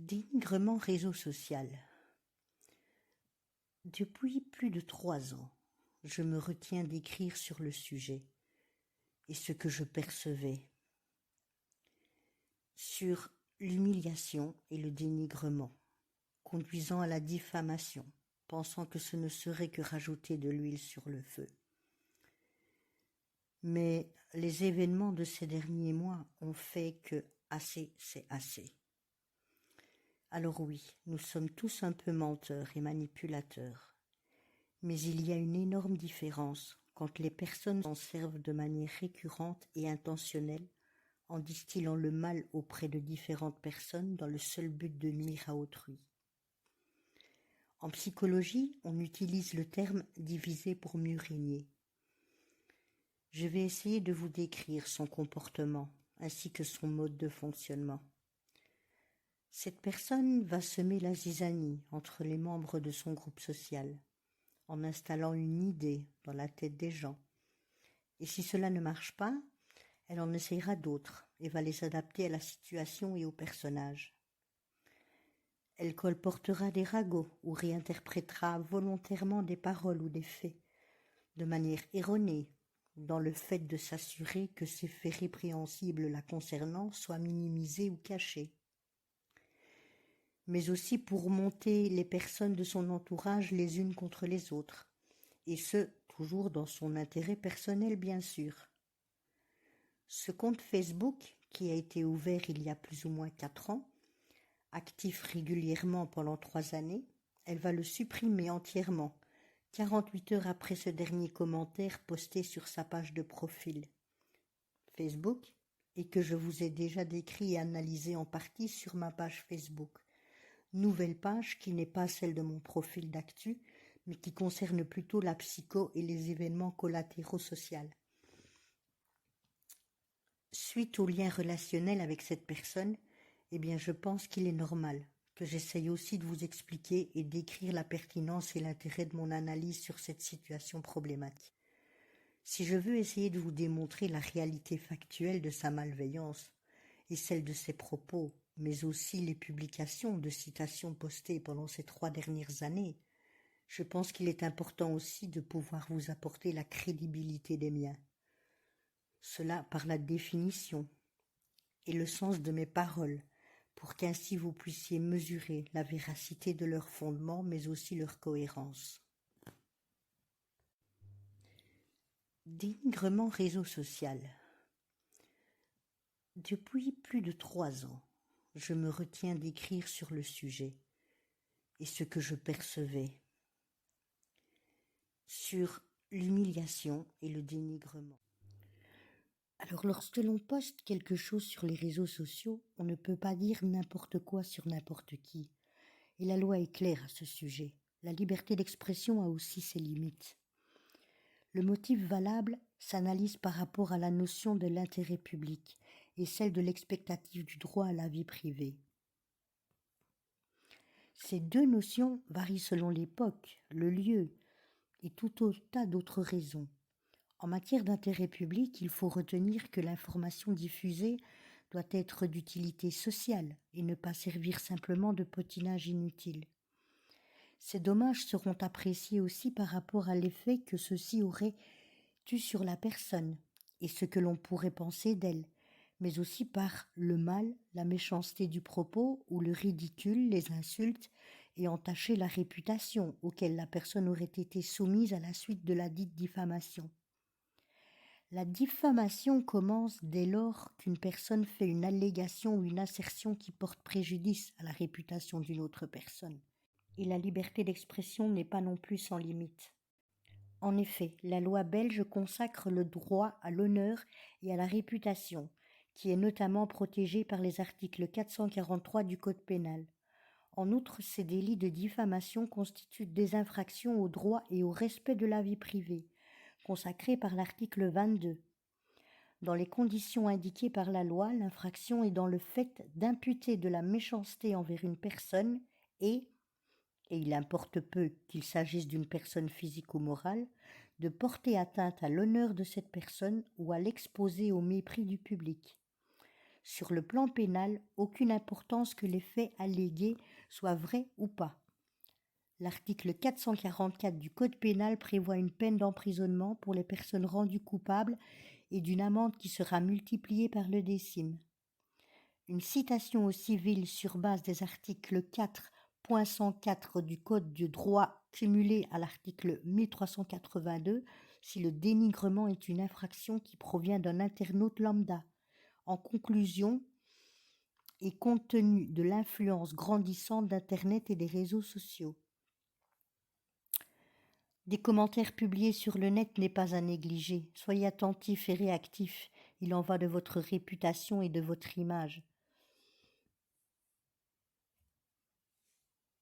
Dénigrement réseau social. Depuis plus de 3 ans, je me retiens d'écrire sur le sujet et ce que je percevais sur l'humiliation et le dénigrement, conduisant à la diffamation, pensant que ce ne serait que rajouter de l'huile sur le feu. Mais les événements de ces derniers mois ont fait que assez, c'est assez. Alors oui, nous sommes tous un peu menteurs et manipulateurs. Mais il y a une énorme différence quand les personnes s'en servent de manière récurrente et intentionnelle en distillant le mal auprès de différentes personnes dans le seul but de nuire à autrui. En psychologie, on utilise le terme « diviser pour mieux régner ». Je vais essayer de vous décrire son comportement ainsi que son mode de fonctionnement. Cette personne va semer la zizanie entre les membres de son groupe social, en installant une idée dans la tête des gens. Et si cela ne marche pas, elle en essaiera d'autres et va les adapter à la situation et au personnage. Elle colportera des ragots ou réinterprétera volontairement des paroles ou des faits, de manière erronée, dans le fait de s'assurer que ces faits répréhensibles la concernant soient minimisés ou cachés. Mais aussi pour monter les personnes de son entourage les unes contre les autres, et ce, toujours dans son intérêt personnel bien sûr. Ce compte Facebook, qui a été ouvert il y a plus ou moins 4 ans, actif régulièrement pendant 3 années, elle va le supprimer entièrement, 48 heures après ce dernier commentaire posté sur sa page de profil Facebook, et que je vous ai déjà décrit et analysé en partie sur ma page Facebook. Nouvelle page qui n'est pas celle de mon profil d'actu, mais qui concerne plutôt la psycho et les événements collatéraux sociaux. Suite au lien relationnel avec cette personne, je pense qu'il est normal que j'essaye aussi de vous expliquer et décrire la pertinence et l'intérêt de mon analyse sur cette situation problématique. Si je veux essayer de vous démontrer la réalité factuelle de sa malveillance et celle de ses propos, mais aussi les publications de citations postées pendant ces 3 dernières années, je pense qu'il est important aussi de pouvoir vous apporter la crédibilité des miens. Cela par la définition et le sens de mes paroles, pour qu'ainsi vous puissiez mesurer la véracité de leurs fondements, mais aussi leur cohérence. Dénigrement réseau social. Depuis plus de 3 ans, je me retiens d'écrire sur le sujet et ce que je percevais sur l'humiliation et le dénigrement. Alors lorsque l'on poste quelque chose sur les réseaux sociaux, on ne peut pas dire n'importe quoi sur n'importe qui. Et la loi est claire à ce sujet. La liberté d'expression a aussi ses limites. Le motif valable s'analyse par rapport à la notion de l'intérêt public et celle de l'expectative du droit à la vie privée. Ces deux notions varient selon l'époque, le lieu et tout autre tas d'autres raisons. En matière d'intérêt public, il faut retenir que l'information diffusée doit être d'utilité sociale et ne pas servir simplement de potinage inutile. Ces dommages seront appréciés aussi par rapport à l'effet que ceci aurait eu sur la personne et ce que l'on pourrait penser d'elle, mais aussi par le mal, la méchanceté du propos ou le ridicule, les insultes et entacher la réputation auquel la personne aurait été soumise à la suite de la dite diffamation. La diffamation commence dès lors qu'une personne fait une allégation ou une assertion qui porte préjudice à la réputation d'une autre personne. Et la liberté d'expression n'est pas non plus sans limite. En effet, la loi belge consacre le droit à l'honneur et à la réputation, qui est notamment protégé par les articles 443 du Code pénal. En outre, ces délits de diffamation constituent des infractions au droit et au respect de la vie privée, consacrés par l'article 22. Dans les conditions indiquées par la loi, l'infraction est dans le fait d'imputer de la méchanceté envers une personne et il importe peu qu'il s'agisse d'une personne physique ou morale, de porter atteinte à l'honneur de cette personne ou à l'exposer au mépris du public. Sur le plan pénal, aucune importance que les faits allégués soient vrais ou pas. L'article 444 du Code pénal prévoit une peine d'emprisonnement pour les personnes rendues coupables et d'une amende qui sera multipliée par le décime. Une citation au civil sur base des articles 4.104 du Code du droit cumulé à l'article 1382 si le dénigrement est une infraction qui provient d'un internaute lambda. En conclusion, et compte tenu de l'influence grandissante d'Internet et des réseaux sociaux, des commentaires publiés sur le net n'est pas à négliger. Soyez attentifs et réactifs. Il en va de votre réputation et de votre image.